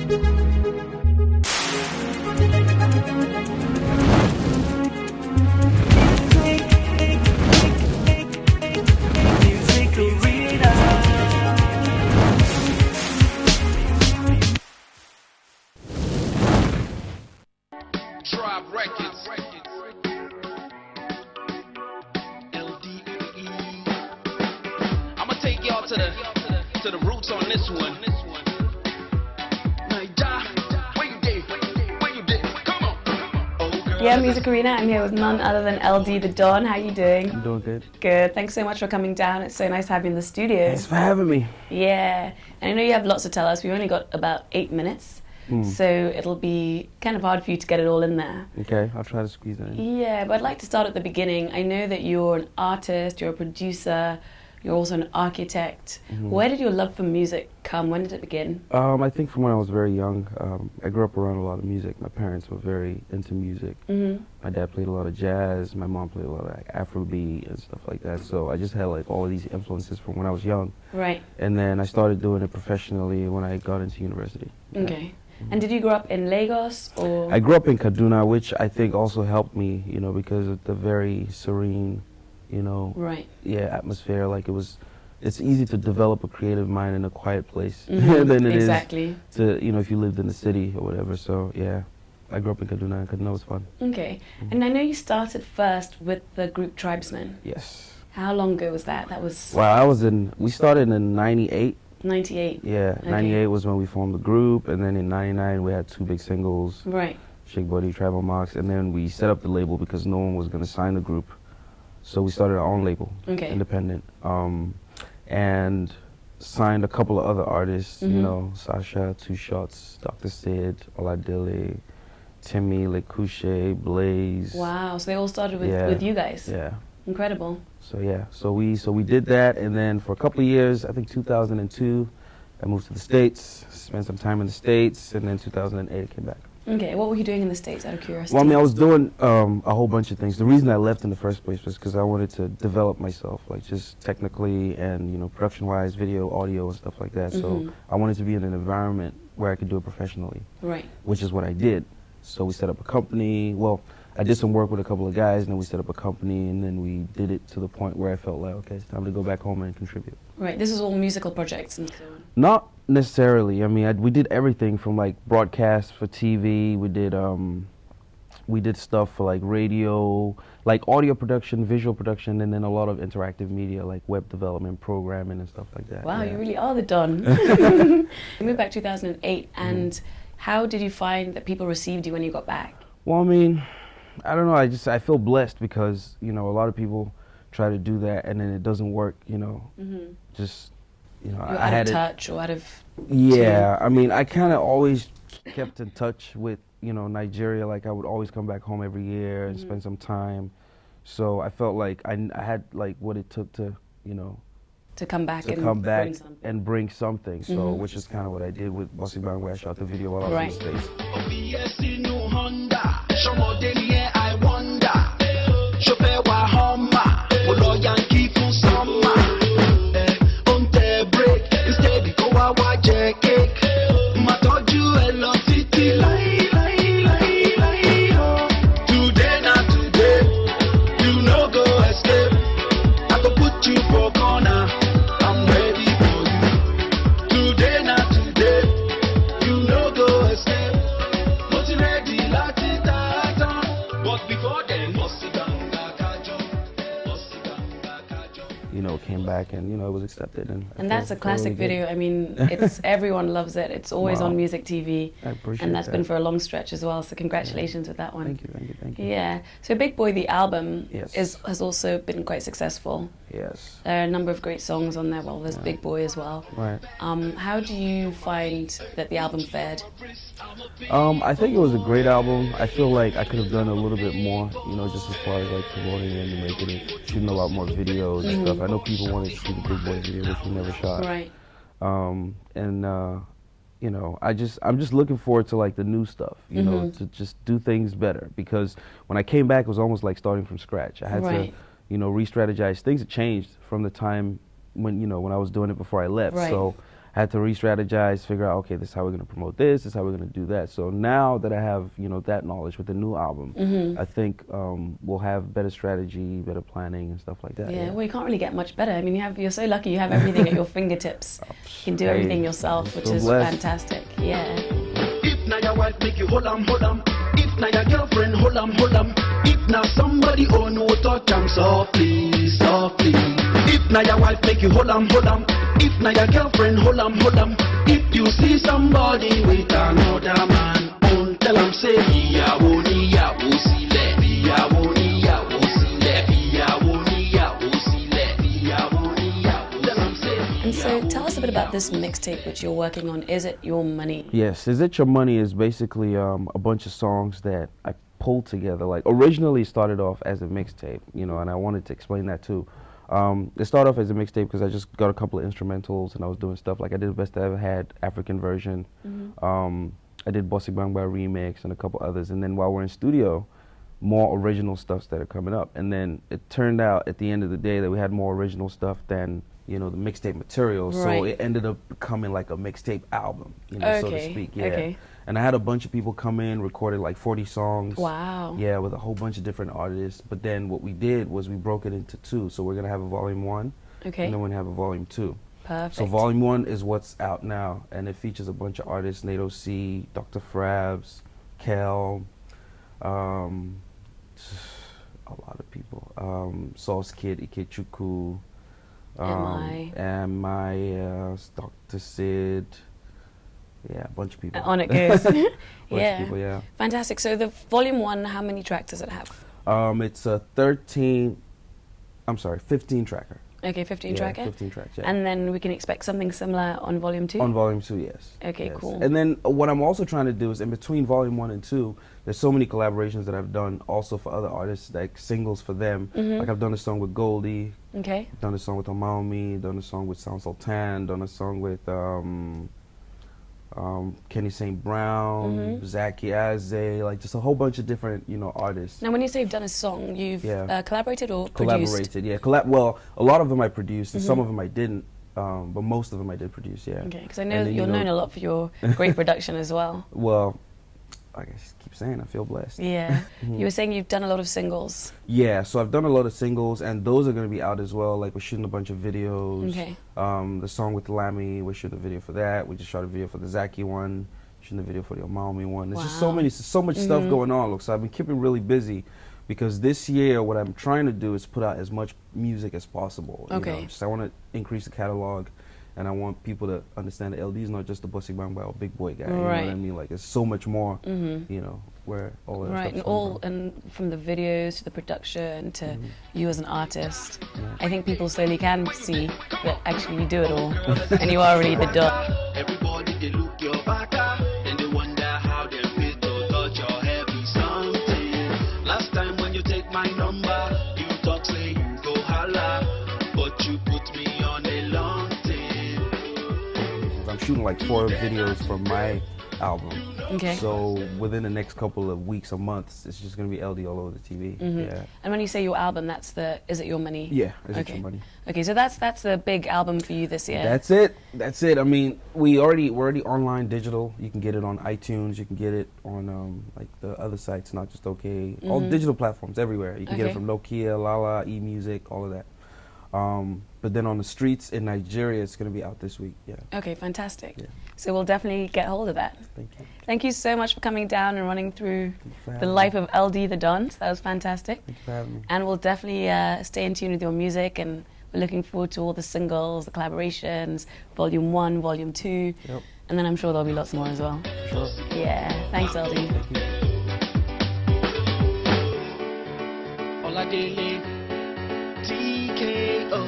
To the roots on this one. Yeah, Music Arena. I'm here with none other than Eldee the Don. How are you doing? I'm doing good. Good. Thanks so much for coming down. It's so nice to have you in the studio. Thanks for having me. Yeah. And I know you have lots to tell us. We've only got about 8 minutes. So it'll be kind of hard for you to get it all in there. Okay, I'll try to squeeze it in. Yeah, but I'd like to start at the beginning. I know that you're an artist, you're a producer, you're also an architect. Where did your love for music come? When did it begin? I think from when I was very young. I grew up around a lot of music. My parents were very into music. My dad played a lot of jazz. My mom played a lot of like Afrobeat and stuff like that. So I just had like all of these influences from when I was young. Right. And then I started doing it professionally when I got into university. Okay. And did you grow up in Lagos or? I grew up in Kaduna, which I think also helped me, you know, because of the very serene, you know, atmosphere. Like it's easy to develop a creative mind in a quiet place than it is to, you know, if you lived in the city or whatever. So yeah, I grew up in Kaduna, and Kaduna was fun. Okay. And I know you started first with the group Tribesmen. Yes. How long ago was that? That was. Well, we started in '98. 98. Yeah, okay. 98 was when we formed the group, and then in '99 we had 2 big singles. Right. Shake Buddy, Tribal Mox, and then we set up the label because no one was going to sign the group. So we started our own label, independent, and signed a couple of other artists, you know, Sasha, Two Shots, Dr. Sid, Oladile, Timmy, Lekushe, Blaze. Wow, so they all started with you guys. Yeah. Incredible. So yeah, so we did that, and then for a couple of years, I think 2002, I moved to the States, spent some time in the States, and then 2008 I came back. Okay, what were you doing in the States, out of curiosity? Well, I mean, I was doing a whole bunch of things. The reason I left in the first place was because I wanted to develop myself, like just technically and, you know, production-wise, video, audio, and stuff like that. So I wanted to be in an environment where I could do it professionally, which is what I did. So we set up a company. Well, I did some work with a couple of guys, and then we set up a company, and then we did it to the point where I felt like, okay, it's time to go back home and contribute. Right. This is all musical projects and so on? Not necessarily. I mean, we did everything from like broadcast for TV. We did stuff for like radio, like audio production, visual production, and then a lot of interactive media, like web development, programming, and stuff like that. Wow, you really are the Don. You moved back 2008, and how did you find that people received you when you got back? Well, I mean, I don't know. I feel blessed because, you know, a lot of people try to do that and then it doesn't work, you know. Just, you know, You're out of touch or out of. Yeah, I mean, I kind of always kept in touch with, you know, Nigeria. Like I would always come back home every year and spend some time. So I felt like I had like what it took to, you know, to come back and bring something. So which is kind of what I did with Bossy Bang, where I shot the video while I was in the States. You know, came back and, you know, it was accepted. And that's a classic video. I mean, it's everyone loves it. It's always on Music TV. I appreciate and that's been for a long stretch as well, so congratulations with that one. Thank you. Yeah. So Big Boy, the album, has also been quite successful. Yes. There are a number of great songs on there. Well, there's Big Boy as well. Right. How do you find that the album fared? I think it was a great album. I feel like I could have done a little bit more, you know, just as far as like promoting it and making it, shooting a lot more videos and stuff. I know people wanted to see the Big Boy video, which we never shot. Right. You know, I'm just looking forward to like the new stuff, you know, to just do things better, because when I came back, it was almost like starting from scratch. I had to, you know, re-strategize. Things had changed from the time when, you know, when I was doing it before I left. So I had to re-strategize, figure out, okay, this is how we're going to promote this is how we're going to do that. So now that I have, you know, that knowledge with the new album, I think we'll have better strategy, better planning and stuff like that. Yeah, well, you can't really get much better. I mean, you're so lucky you have everything at your fingertips. You can do everything yourself, which is fantastic. Yeah. If now your wife make you hold 'em. If now your girlfriend hold 'em. If now somebody oh no touch 'em softly, softly. If now your wife make you hold 'em. If now your girlfriend hold 'em. If you see somebody with another man, don't tell 'em say ìyàwó níyàwó sílẹ̀, ìyàwó níyàwó sílẹ̀, ìyàwó níyàwó sílẹ̀, ìyàwó níyàwó. Tell 'em say. And so tell us a bit about this mixtape which you're working on. Is It Your Money? Yes, Is It Your Money is basically a bunch of songs that I pulled together. Like originally started off as a mixtape, you know, and I wanted to explain that too. It started off as a mixtape because I just got a couple of instrumentals and I was doing stuff like I did Best I Ever Had African version. I did Bossy Bangba remix and a couple others. And then while we're in studio, more original stuff started coming up. And then it turned out at the end of the day that we had more original stuff than, you know, the mixtape material. Right. So it ended up becoming like a mixtape album, you know, so to speak. Yeah. Okay. And I had a bunch of people come in, recorded like 40 songs. Wow. Yeah, with a whole bunch of different artists. But then what we did was we broke it into two. So we're going to have a volume 1. Okay. And then we're going to have a volume 2. Perfect. So volume 1 is what's out now. And it features a bunch of artists, NATO C, Dr. Frabs, Kel, a lot of people. Sauce Kid, Ikechukwu, M.I., Dr. Sid. Yeah, a bunch of people. On it goes. Bunch Yeah. of people, yeah. Fantastic. So the volume 1, how many tracks does it have? It's a 15 tracker. Okay, 15 Yeah, tracker. 15 tracks, yeah. And then we can expect something similar on volume 2? On volume 2, yes. Okay, yes. cool. And then what I'm also trying to do is in between volume 1 and 2, there's so many collaborations that I've done also for other artists, like singles for them. Like I've done a song with Goldie, Okay. done a song with Amaomi, done a song with Sound Sultan, done a song with Kenny St. Brown, Zaki Aze, like just a whole bunch of different, you know, artists. Now, when you say you've done a song, you've collaborated or produced? Collaborated, yeah. Well, a lot of them I produced, and some of them I didn't, but most of them I did produce, yeah. Okay, because I know that you're known a lot for your great production as well. Well, like I keep saying, I feel blessed. Yeah. You were saying you've done a lot of singles. Yeah, so I've done a lot of singles, and those are going to be out as well. Like, we're shooting a bunch of videos. Okay. The song with Lammy, we're shooting a video for that. We just shot a video for the Zaki one, shooting a video for the Amaomi one. There's just so much stuff going on. Look, so I've been keeping really busy, because this year what I'm trying to do is put out as much music as possible. Okay. You know? Just I want to increase the catalog. And I want people to understand that Eldee is not just a Bossy Bangba or big boy guy. You know what I mean? Like, there's so much more, you know, where all of that stuff's coming from. And from the videos to the production to you as an artist, I think people slowly can see that actually you do it all, and you are really the Don. Everybody they look your back and they wonder how they feel to touch your heavy something. Last time when you take my number, you talk say you go holla, but you put me on a long thing. I'm shooting like 4 videos for my album. Okay. So within the next couple of weeks or months, it's just going to be Eldee all over the TV. Yeah. And when you say your album, that's the Is It Your Money? Yeah, Is It Your Money. Okay, so that's the big album for you this year. That's it. That's it. I mean, we're already online digital. You can get it on iTunes. You can get it on like the other sites, not just OK. All digital platforms everywhere. You can get it from Nokia, Lala, eMusic, all of that. But then on the streets in Nigeria, it's going to be out this week. Yeah. Okay, fantastic. Yeah. So we'll definitely get hold of that. Thank you. Thank you so much for coming down and running through the life of Eldee the Don. That was fantastic. Thank you for having me. And we'll definitely stay in tune with your music, and we're looking forward to all the singles, the collaborations, volume 1, volume 2. Yep. And then I'm sure there'll be lots more as well. Sure. Yeah. Thanks, Eldee. Thank you. TKO.